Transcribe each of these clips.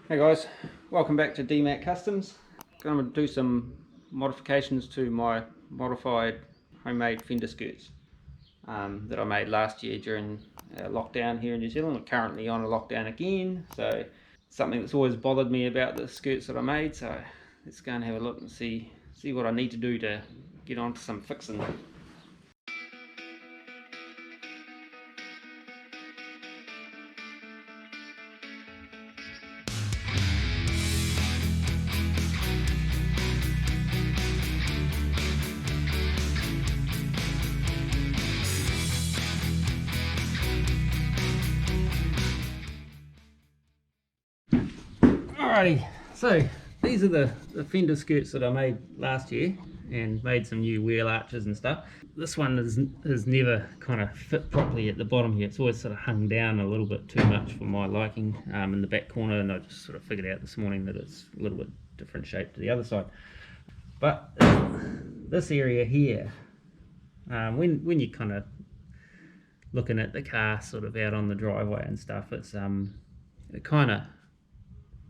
Hey guys, welcome back to DMAC Customs. I'm going to do some modifications to my modified homemade fender skirts that I made last year during lockdown here in New Zealand. We're currently on a lockdown again, so something that's always bothered me about the skirts that I made, so let's go and have a look and see what I need to do to get on to some fixing. Alrighty, so these are the fender skirts that I made last year and made some new wheel arches and stuff. This one has never kind of fit properly at the bottom here. It's always sort of hung down a little bit too much for my liking in the back corner, and I just sort of figured out this morning that it's a little bit different shape to the other side. But this area here, when you're kind of looking at the car sort of out on the driveway and stuff, it's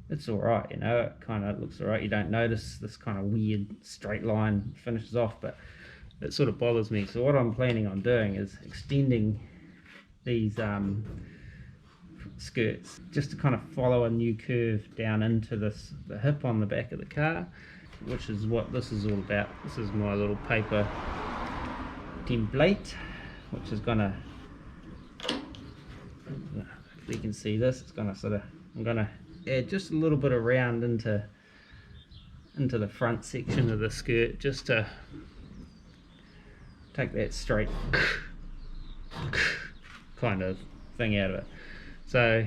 it's alright, you know, it kind of looks alright. You don't notice this kind of weird straight line finishes off, but it sort of bothers me. So what I'm planning on doing is extending these skirts just to kind of follow a new curve down into the hip on the back of the car, which is what this is all about. This is my little paper template, which is gonna, if you can see this, it's gonna sort of, I'm gonna add just a little bit of round into the front section of the skirt, just to take that straight kind of thing out of it. So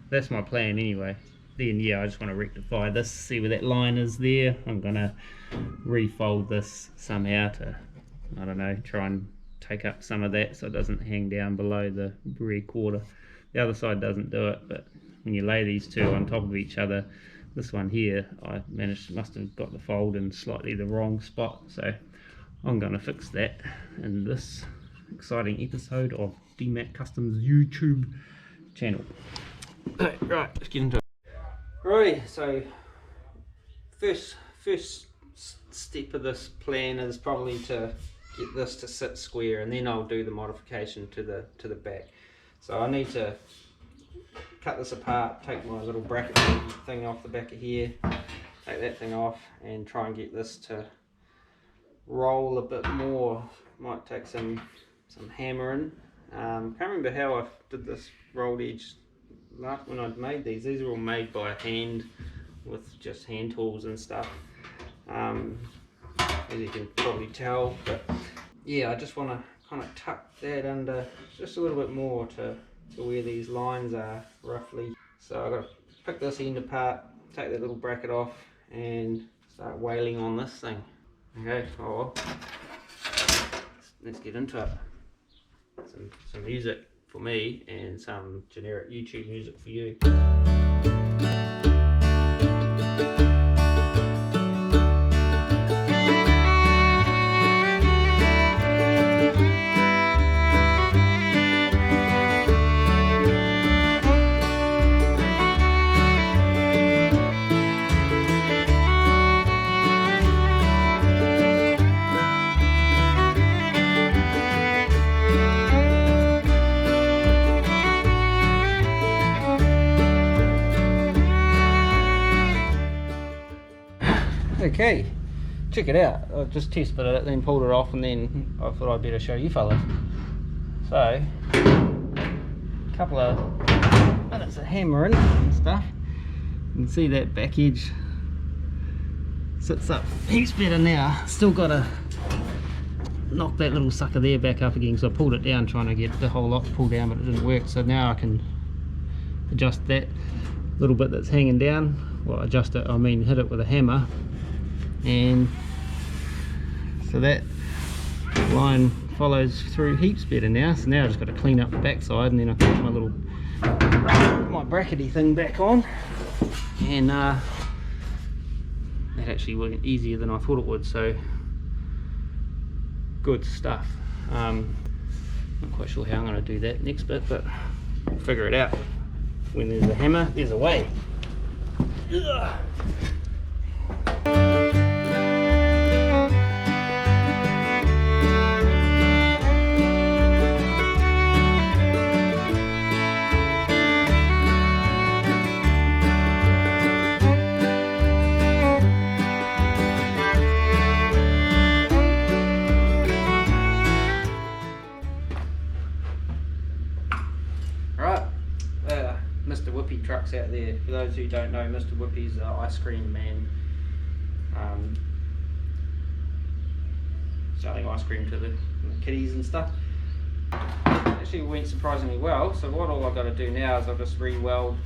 that's my plan anyway. Then yeah, I just want to rectify this, see where that line is there. I'm gonna refold this somehow to, I don't know, try and take up some of that so it doesn't hang down below the rear quarter. The other side doesn't do it, but when you lay these two on top of each other, this one here, I must have got the fold in slightly the wrong spot, so I'm going to fix that in this exciting episode of DMAC Customs YouTube channel. Right, let's get into it. Right, so first step of this plan is probably to get this to sit square, and then I'll do the modification to the back. So I need to cut this apart, take my little bracket thing off the back of here, take that thing off, and try and get this to roll a bit more. Might take some hammering. Can't remember how I did this rolled edge when I'd made these. These are all made by hand with just hand tools and stuff, as you can probably tell. But yeah, I just want to kind of tuck that under just a little bit more to where these lines are roughly. So I've got to pick this end apart, take that little bracket off, and start wailing on this thing. Okay, oh well, let's get into it. Some music for me and some generic YouTube music for you. Okay, check it out. I just tested it, then pulled it off, and then I thought I'd better show you fellas. So, a couple of minutes of hammering and stuff. You can see that back edge sits up heaps better now. Still got to knock that little sucker there back up again, so I pulled it down trying to get the whole lot pulled down, but it didn't work. So now I can adjust that little bit that's hanging down. Well, adjust it, I mean hit it with a hammer. And so that line follows through heaps better now. So now I just got to clean up the backside, and then I can put my little brackety thing back on, and that actually went easier than I thought it would. So good stuff. Not quite sure how I'm going to do that next bit, but I'll figure it out. when there's a hammer, there's a way. Ugh. Mr. Whippy trucks out there. For those who don't know, Mr. Whippy's an ice cream man, selling ice cream to the kiddies and stuff. Actually went surprisingly well, so what all I've got to do now is I'll just re-weld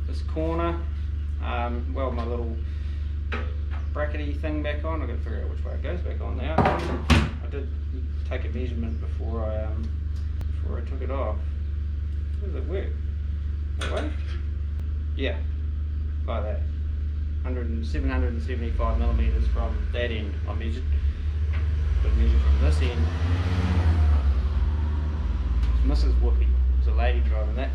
this corner, weld my little brackety thing back on. I've got to figure out which way it goes back on now. I did take a measurement before I took it off. How does it work? That way? Yeah, like that. 775 millimeters from that end. I measured. But measure from this end. It's Mrs. Whoopi. There's a lady driving that.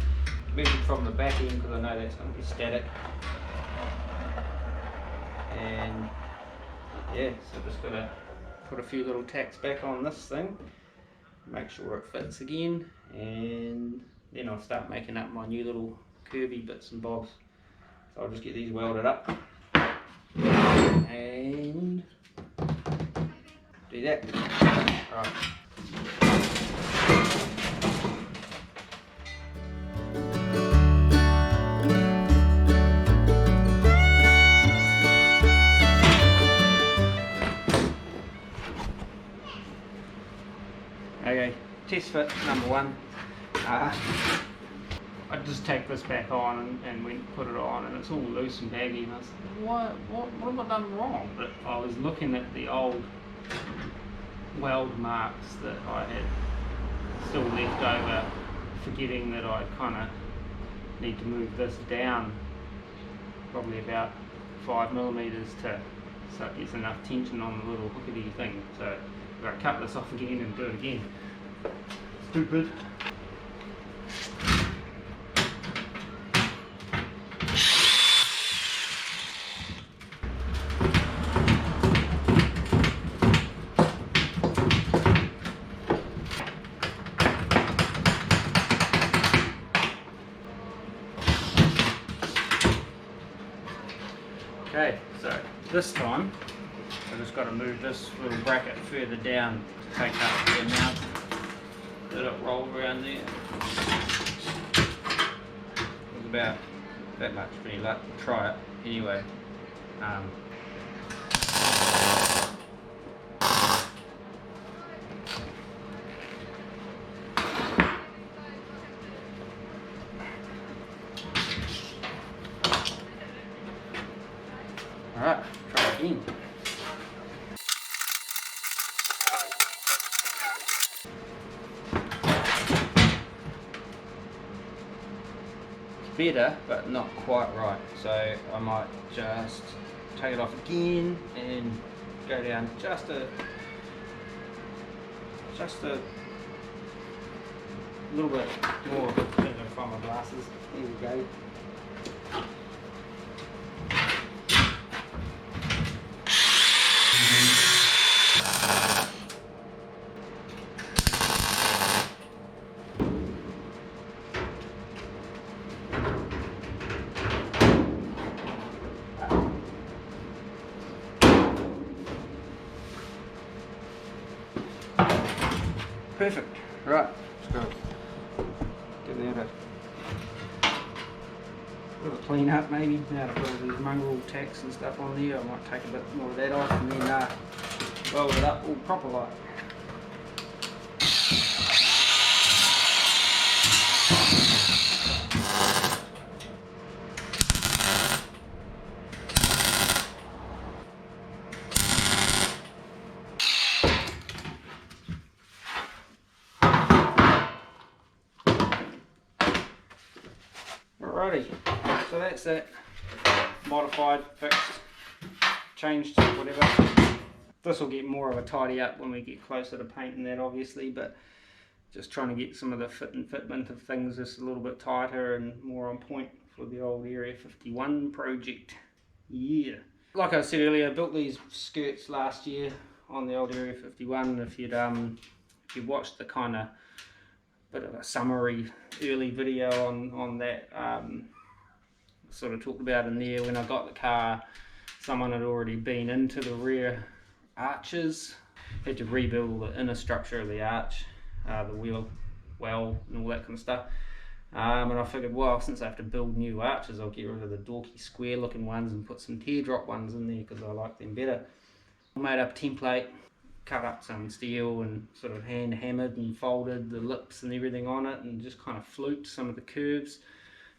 Measured from the back end because I know that's going to be static. And yeah, so just got to put a few little tacks back on this thing. Make sure it fits again. And then I'll start making up my new little curvy bits and bobs. So I'll just get these welded up and do that. Right. Okay, test fit number one. I just take this back on and went and put it on, and it's all loose and baggy, and I was like, what have I done wrong? But I was looking at the old weld marks that I had still left over, forgetting that I kind of need to move this down probably about 5 millimeters so it gets enough tension on the little hookety thing. So I've got to cut this off again and do it again. Stupid. Okay, so this time I've just got to move this little bracket further down to take up the amount that it rolled around there. It was about that much when you try it anyway. Alright, try again. It's better, but not quite right. So I might just take it off again and go down just a little bit more. I'm going to find my glasses. There we go. Perfect. Right, let's go. Get that a little clean up maybe. Now to put all these mongrel tacks and stuff on there, I might take a bit more of that off and then weld it up all proper like. Alrighty, so that's it. Modified, fixed, changed, whatever. This will get more of a tidy up when we get closer to painting that obviously, but just trying to get some of the fit and fitment of things just a little bit tighter and more on point for the old Area 51 project. Yeah. Like I said earlier, I built these skirts last year on the old Area 51. If you watched the kind of bit of a summary early video on that, sort of talked about in there, when I got the car, someone had already been into the rear arches, had to rebuild the inner structure of the arch, the wheel well and all that kind of stuff. And I figured, well, since I have to build new arches, I'll get rid of the dorky square looking ones and put some teardrop ones in there because I like them better. I made up a template, cut up some steel and sort of hand hammered and folded the lips and everything on it, and just kind of fluked some of the curves,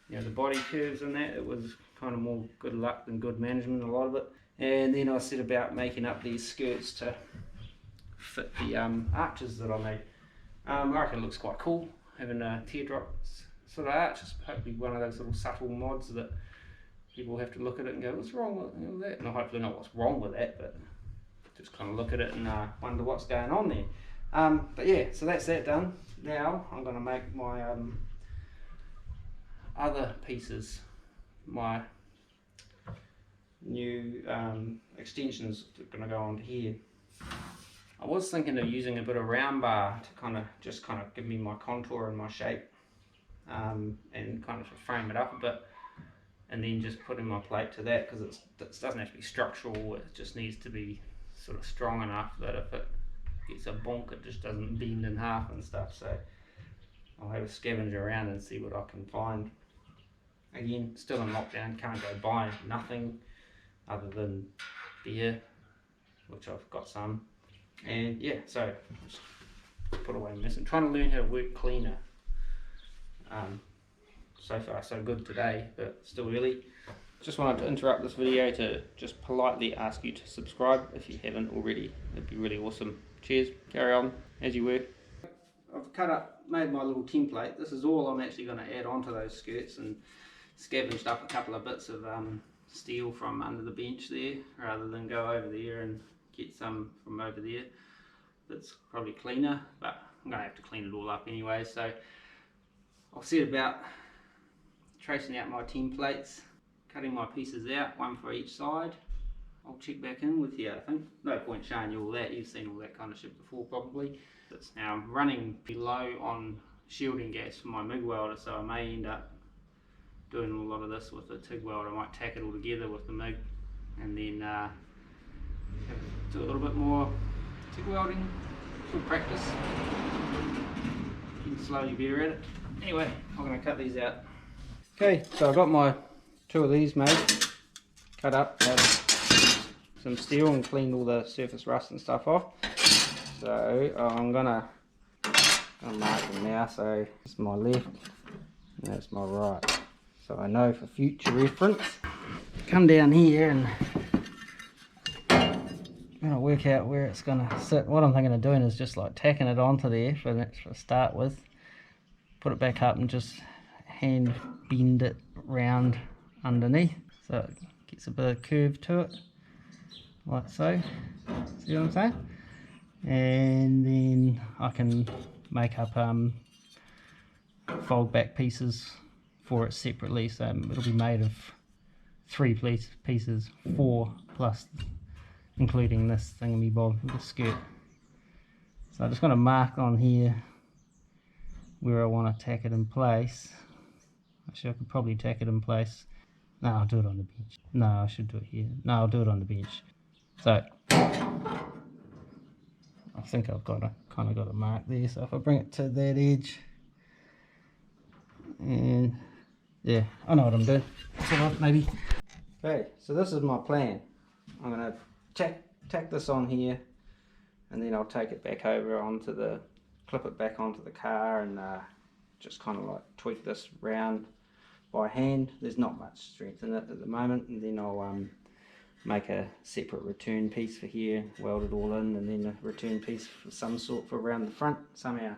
you know, the body curves and that. It was kind of more good luck than good management, a lot of it. And then I set about making up these skirts to fit the arches that I made. I reckon it looks quite cool having a teardrop sort of arch. It's hopefully one of those little subtle mods that people have to look at it and go, what's wrong with that? And I hopefully not what's wrong with that, but just kind of look at it and wonder what's going on there. But yeah, so that's that done. Now I'm going to make my other pieces, my new extensions that are going to go onto here. I was thinking of using a bit of round bar to kind of give me my contour and my shape, and kind of frame it up a bit, and then just putting my plate to that, because it doesn't have to be structural, it just needs to be sort of strong enough that if it gets a bonk it just doesn't bend in half and stuff. So I'll have a scavenge around and see what I can find. Again, still in lockdown, can't go buy nothing other than beer, which I've got some, and yeah, so just put away mess. I'm trying to learn how to work cleaner. So far so good today, but still early. Just wanted to interrupt this video to just politely ask you to subscribe if you haven't already. It'd be really awesome. Cheers, carry on as you work. I've made my little template. This is all I'm actually going to add onto those skirts, and scavenged up a couple of bits of steel from under the bench there, rather than go over there and get some from over there. That's probably cleaner, but I'm going to have to clean it all up anyway. So I'll set about tracing out my templates, cutting my pieces out, one for each side. I'll check back in with you, I think. No point showing you all that, you've seen all that kind of shit before probably. Now I'm running below on shielding gas for my MIG welder, so I may end up doing a lot of this with the TIG welder. I might tack it all together with the MIG and then do a little bit more TIG welding, some practice. You can slowly better at it. Anyway, I'm going to cut these out. Okay, so I've got my two of these made, cut up, added some steel and cleaned all the surface rust and stuff off. So I'm gonna mark them now. So it's my left and that's my right. So I know for future reference. Come down here and I'm gonna work out where it's gonna sit. What I'm thinking of doing is just like tacking it onto there for start with. Put it back up and just hand bend it round underneath so it gets a bit of curve to it, like so. See what I'm saying? And then I can make up fold back pieces for it separately, so it'll be made of 3 pieces, 4 plus including this thingamabob, the skirt. So I'm just going to mark on here where I want to tack it in place. Actually, I could probably tack it in place. No, I'll do it on the bench. No, I should do it here. No, I'll do it on the bench. So I think I've got a kind of got a mark there. So if I bring it to that edge, and yeah, I know what I'm doing. Sort of, maybe. Okay, so this is my plan. I'm gonna tack this on here, and then I'll take it back over onto the, clip it back onto the car, and just kind of like tweak this round by hand. There's not much strength in it at the moment, and then I'll make a separate return piece for here, weld it all in, and then a return piece for some sort for around the front somehow.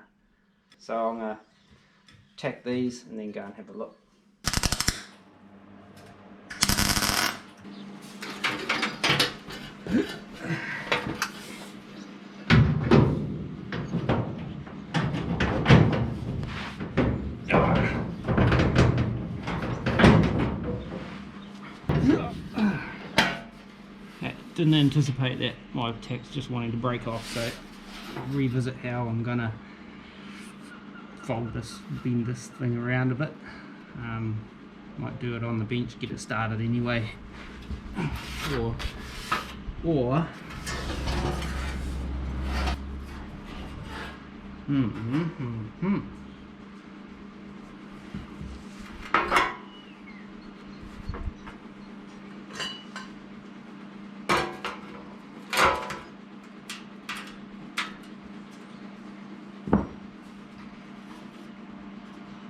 So I'm going to tack these and then go and have a look. didn't anticipate that my tack's just wanting to break off, so I'll revisit how I'm gonna fold this, bend this thing around a bit. Might do it on the bench, get it started anyway, or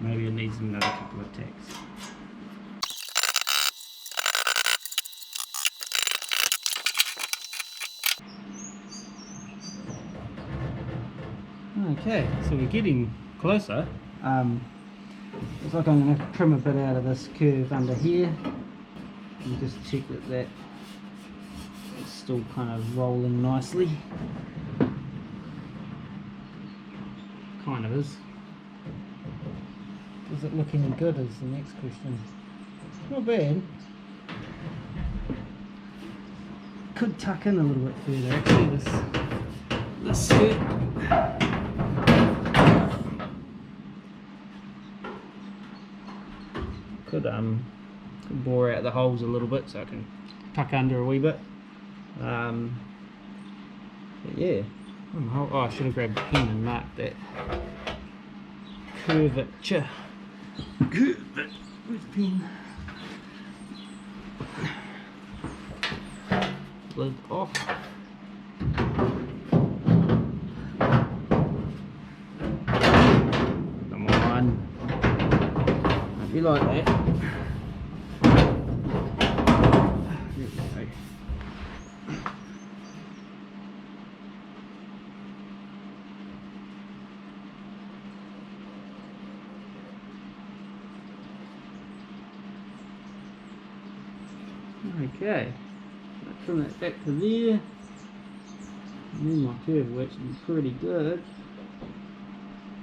maybe it needs another couple of tacks. Okay, so we're getting closer. Looks like I'm going to trim a bit out of this curve under here and just check that it's still kind of rolling nicely. Kind of is. Is it looking good is the next question. Not bad. Could tuck in a little bit further actually, this skirt. Could bore out the holes a little bit so I can tuck under a wee bit. But yeah. Oh, I should have grabbed a pen and marked that curvature. Where's the pen? Lid off. Come on. Hope you like that. There we go. Okay, I'll trim that back to there, and then my curve will actually be pretty good.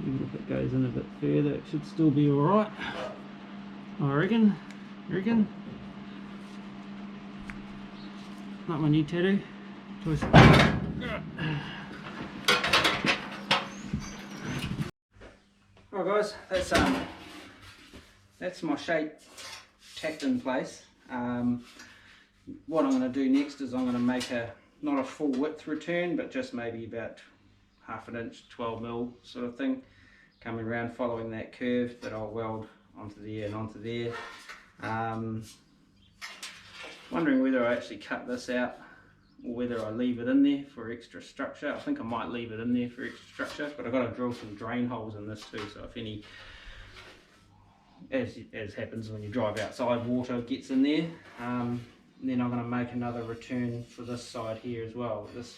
Even if it goes in a bit further, it should still be alright, I reckon. Not my new tattoo. Choice. Alright guys, that's my shape tacked in place. What I'm going to do next is I'm going to make not a full width return, but just maybe about half an inch, 12mm sort of thing, coming around following that curve that I'll weld onto there and onto there. Wondering whether I actually cut this out or whether I leave it in there for extra structure. I think I might leave it in there for extra structure, but I've got to drill some drain holes in this too, so if any, as happens when you drive outside, water gets in there. Then I'm going to make another return for this side here as well. This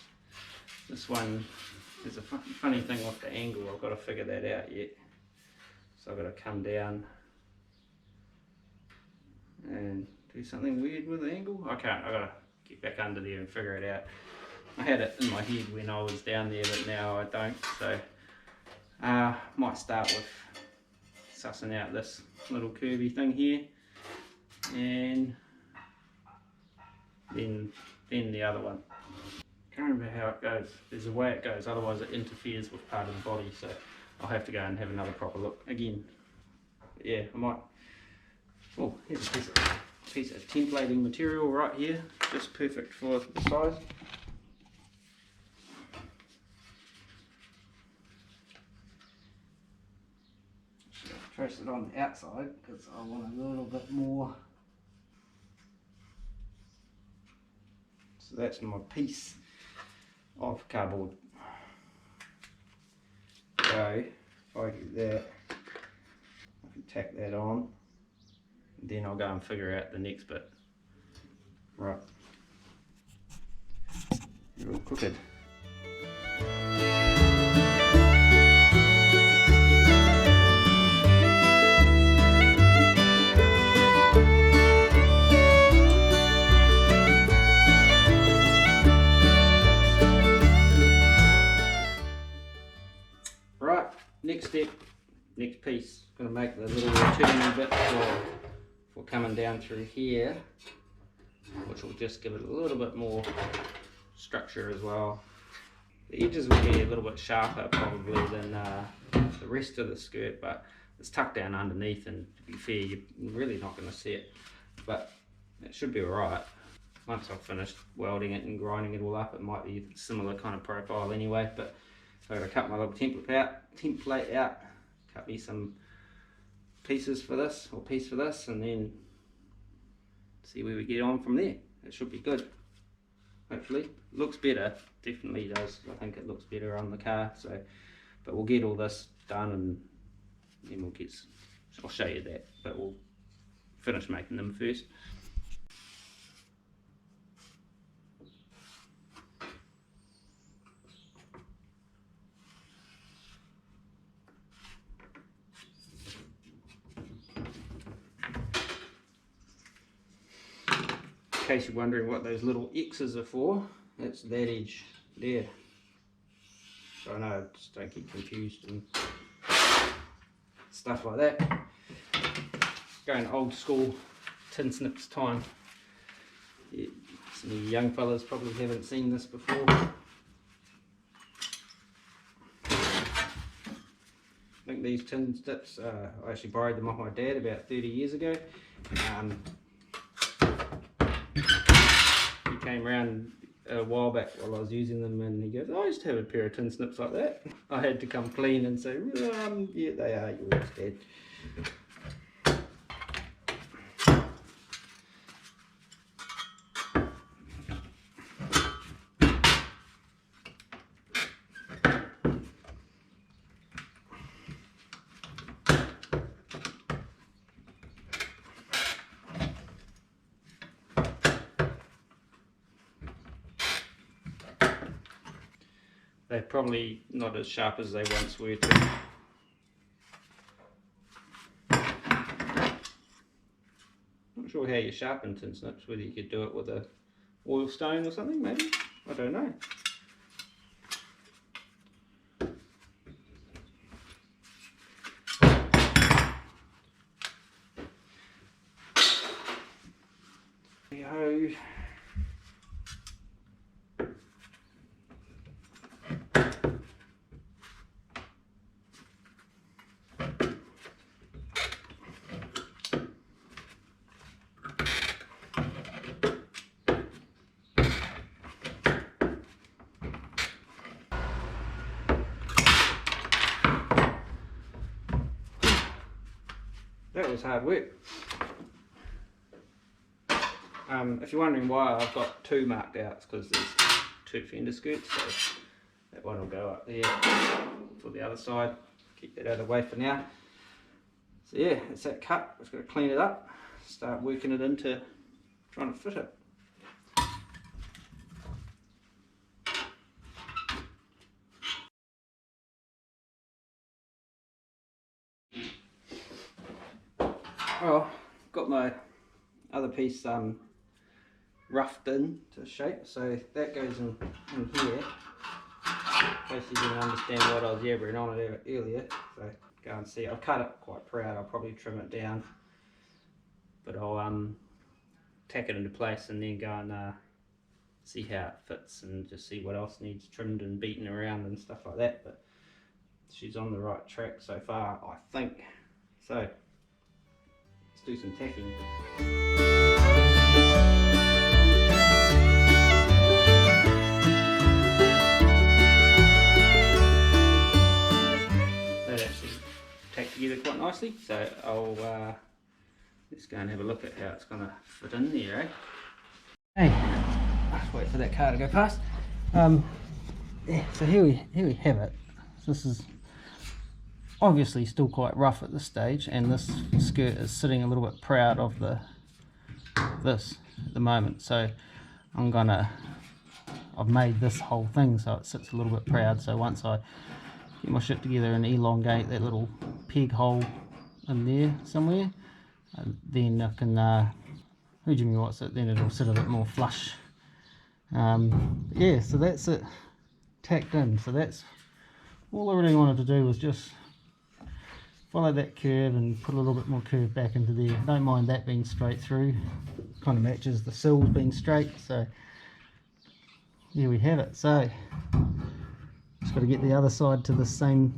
one, there's a funny thing with the angle, I've got to figure that out yet. So I've got to come down and do something weird with the angle. I can't, I've got to get back under there and figure it out. I had it in my head when I was down there, but now I don't. So might start with sussing out this little curvy thing here, and then the other one. Can't remember how it goes. There's a way it goes, otherwise it interferes with part of the body, so I'll have to go and have another proper look again. But yeah, I might. Oh, here's a piece of templating material right here, just perfect for the size. Trace it on the outside because I want a little bit more. So that's my piece of cardboard. So if I do that, I can tack that on, and then I'll go and figure out the next bit. Right, you're all crooked. Next step, next piece, going to make the little returning bit for coming down through here. which will just give it a little bit more structure as well. The edges will be a little bit sharper probably than the rest of the skirt, but it's tucked down underneath, and to be fair, you're really not going to see it, but it should be alright. Once I've finished welding it and grinding it all up, it might be a similar kind of profile anyway. But so I'm going to cut my little template out, cut me some pieces for this, or piece for this, and then see where we get on from there. It should be good. Hopefully, looks better, definitely does. I think it looks better on the car. So, but we'll get all this done, and then we'll get. I'll show you that, but we'll finish making them first. In case you're wondering what those little X's are for, that's that edge there. So I know, just don't get confused and stuff like that. Going old school tin snips time. Yeah, some of you young fellas probably haven't seen this before. I think these tin snips, I actually borrowed them off my dad about 30 years ago. He came around a while back while I was using them, and he goes, "I used to have a pair of tin snips like that." I had to come clean and say, "Yeah, they are yours, Dad." They're probably not as sharp as they once were too. Not sure how you sharpen tin snips, whether you could do it with a oil stone or something maybe, I don't know. There we go. That was hard work. If you're wondering why I've got two marked out, it's because there's two fender skirts, so that one will go up there for the other side. Keep that out of the way for now. So yeah, it's that cut. Just got to clean it up, start working it into trying to fit it. Well, got my other piece roughed in to shape, so that goes in here, in case you didn't understand what I was yabbering on it earlier. So go and see, I've cut it quite proud, I'll probably trim it down, but I'll tack it into place and then go and see how it fits and just see what else needs trimmed and beaten around and stuff like that. But she's on the right track so far, I think. So let's do some tacking. That actually tacked together quite nicely, so I'll let's go and have a look at how it's going to fit in there, eh? Hey, let's wait for that car to go past. Yeah, so here we have it. This is obviously still quite rough at this stage, and this skirt is sitting a little bit proud of this at the moment. So I've made this whole thing so it sits a little bit proud. So once I get my shit together and elongate that little peg hole in there somewhere, then I can then it'll sit a bit more flush. Yeah, so that's it tacked in. So that's all I really wanted to do, was just follow that curve and put a little bit more curve back into there. Don't mind that being straight through, kind of matches the sills being straight. So here we have it. So just got to get the other side to the same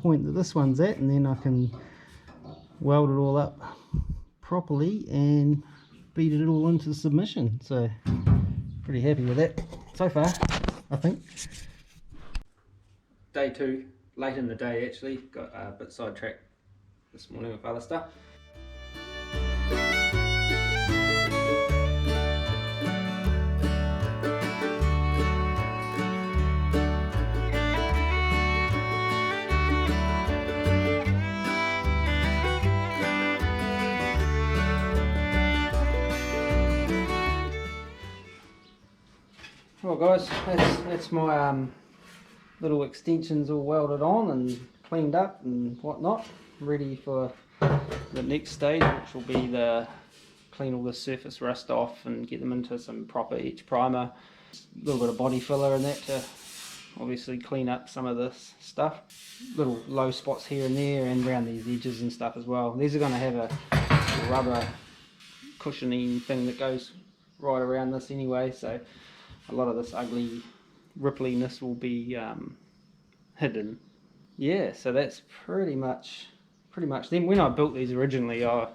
point that this one's at, and then I can weld it all up properly and beat it all into submission. So pretty happy with that so far, I think. Day 2, late in the day actually, got a bit sidetracked this morning with other stuff. Well guys, that's my little extensions all welded on and cleaned up and whatnot, ready for the next stage, which will be the clean all the surface rust off and get them into some proper etch primer, a little bit of body filler and that to obviously clean up some of this stuff, little low spots here and there and around these edges and stuff as well. These are going to have a rubber cushioning thing that goes right around this anyway, so a lot of this ugly rippliness will be hidden. Yeah, so that's pretty much them. When I built these originally, I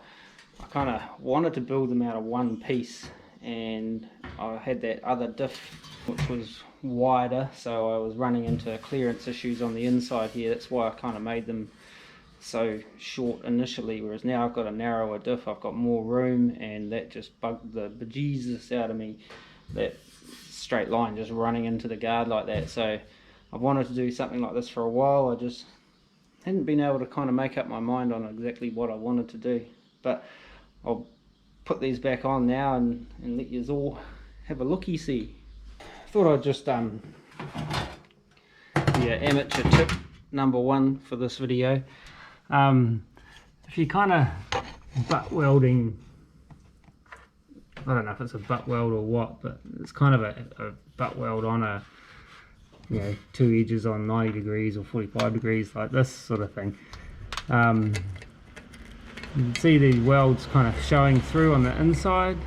kind of wanted to build them out of one piece, and I had that other diff which was wider, so I was running into clearance issues on the inside here. That's why I kind of made them so short initially, whereas now I've got a narrower diff, I've got more room, and that just bugged the bejesus out of me, that straight line just running into the guard like that. So I've wanted to do something like this for a while. I just hadn't been able to kind of make up my mind on exactly what I wanted to do, but I'll put these back on now and let you all have a looky see. Thought I'd just amateur tip number 1 for this video. If you kind of butt welding, I don't know if it's a butt weld or what, but it's kind of a butt weld on a, you know, 2 edges on 90 degrees or 45 degrees, like this sort of thing. You can see the welds kind of showing through on the inside.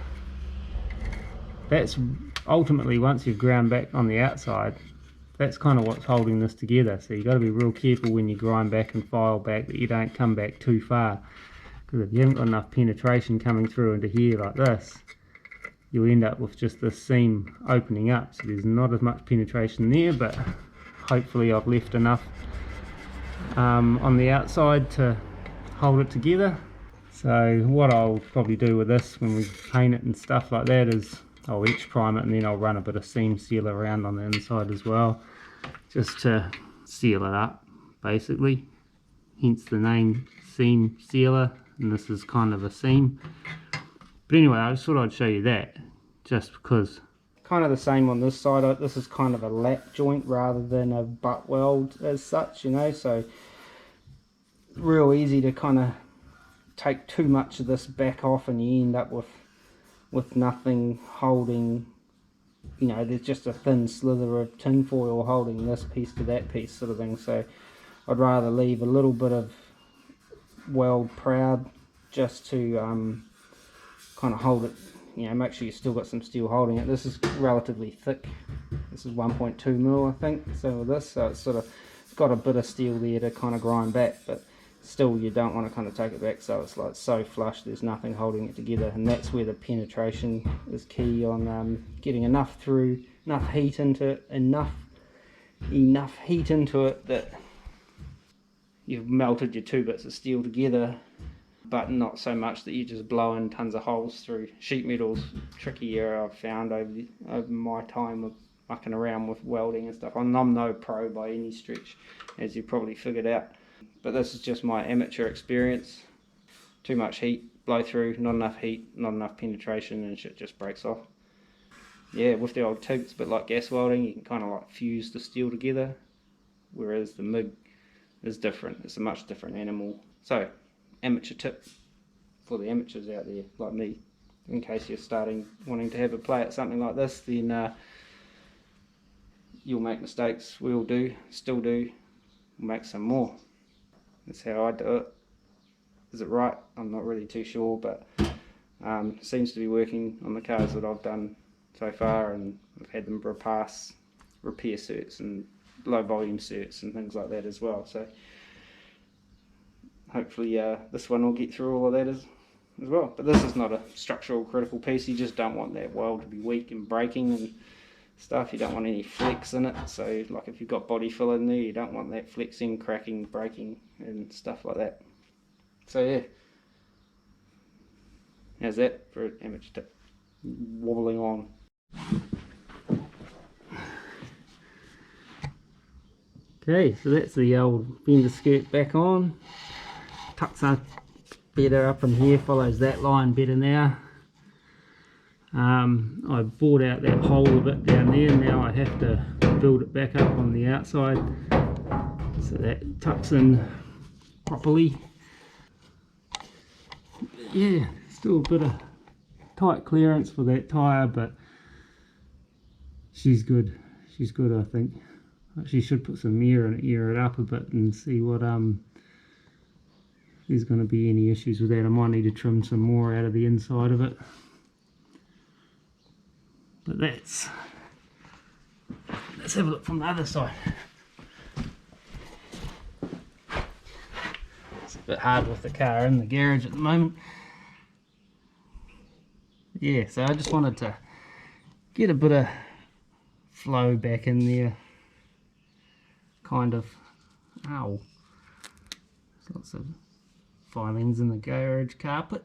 That's ultimately, once you've ground back on the outside, that's kind of what's holding this together. So you've got to be real careful when you grind back and file back that you don't come back too far, because if you haven't got enough penetration coming through into here like this, you'll end up with just this seam opening up. So there's not as much penetration there, but hopefully I've left enough on the outside to hold it together. So what I'll probably do with this when we paint it and stuff like that is I'll etch prime it, and then I'll run a bit of seam sealer around on the inside as well, just to seal it up basically, hence the name seam sealer, and this is kind of a seam. But anyway, I just thought I'd show you that, just because. Kind of the same on this side. This is kind of a lap joint rather than a butt weld as such, you know, so real easy to kind of take too much of this back off and you end up with nothing holding, you know, there's just a thin slither of tin foil holding this piece to that piece sort of thing. So I'd rather leave a little bit of weld proud just to kind of hold it, you know, make sure you've still got some steel holding it. This is relatively thick, this is 1.2 mil I think, so with this, so it's sort of, it's got a bit of steel there to kind of grind back, but still you don't want to kind of take it back so it's like so flush there's nothing holding it together. And that's where the penetration is key, on getting enough through, enough heat into it, enough heat into it that you've melted your 2 bits of steel together, but not so much that you're just blowing tons of holes through. Sheet metal's tricky area I've found over my time with mucking around with welding and stuff. I'm no pro by any stretch, as you probably figured out, but this is just my amateur experience. Too much heat, blow through, not enough heat, not enough penetration, and shit just breaks off. Yeah, with the old TIG, it's a bit like gas welding, you can kind of like fuse the steel together, whereas the MIG is different. It's a much different animal. So, amateur tip for the amateurs out there like me, in case you're wanting to have a play at something like this, then you'll make mistakes. We all do, still do, we'll make some more. That's how I do it. Is it right? I'm not really too sure, but seems to be working on the cars that I've done so far, and I've had them pass repair certs and low volume certs and things like that as well. So hopefully this one will get through all of that as well. But this is not a structural critical piece. You just don't want that weld to be weak and breaking and stuff. You don't want any flex in it. So like if you've got body fill in there, you don't want that flexing, cracking, breaking and stuff like that. So yeah, how's that for an amateur tip? Wobbling on. Okay, so that's the old fender skirt back on. Tucks up better up in here, follows that line better now. I bored out that hole a bit down there, now I have to build it back up on the outside so that tucks in properly. Yeah, still a bit of tight clearance for that tyre, but she's good. She's good, I think. Actually should put some mirror and ear it up a bit and see what there's going to be any issues with that. I might need to trim some more out of the inside of it. But let's have a look from the other side. It's a bit hard with the car in the garage at the moment. Yeah, so I just wanted to get a bit of flow back in there. Kind of, ow, lots of filings in the garage carpet.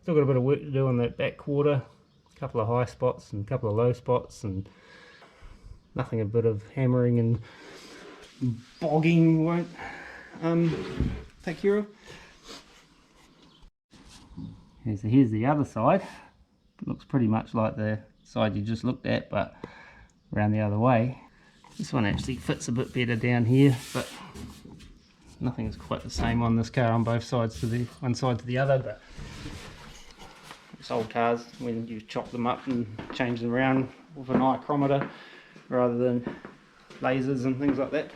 Still got a bit of work to do on that back quarter, a couple of high spots and a couple of low spots, and nothing a bit of hammering and bogging won't take care of. Okay, so here's the other side. It looks pretty much like the side you just looked at, but around the other way. This one actually fits a bit better down here, but nothing is quite the same on this car on both sides, to the one side to the other. But it's old cars, when you chop them up and change them around with an micrometer rather than lasers and things like that.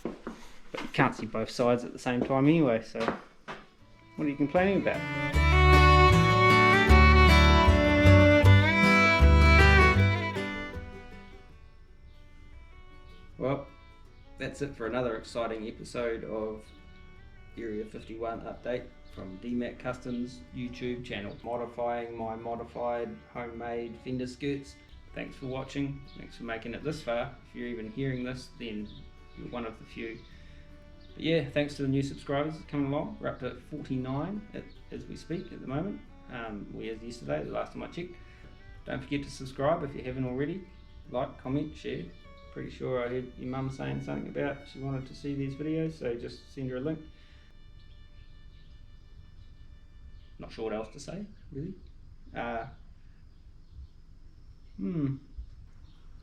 But you can't see both sides at the same time anyway, so what are you complaining about? Well, that's it for another exciting episode of Area 51 update from DMAC Customs YouTube channel. Modifying my modified homemade fender skirts. Thanks for watching. Thanks for making it this far. If you're even hearing this, then you're one of the few. But yeah, thanks to the new subscribers coming along. We're up to 49 as we speak at the moment. We as yesterday, the last time I checked. Don't forget to subscribe if you haven't already. Like, comment, share. Pretty sure I heard your mum saying something about she wanted to see these videos, so just send her a link. Not sure what else to say, really.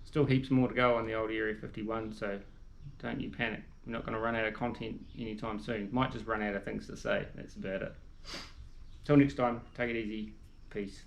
Still heaps more to go on the old Area 51, so don't you panic. We're not going to run out of content anytime soon. Might just run out of things to say, that's about it. Till next time, take it easy. Peace.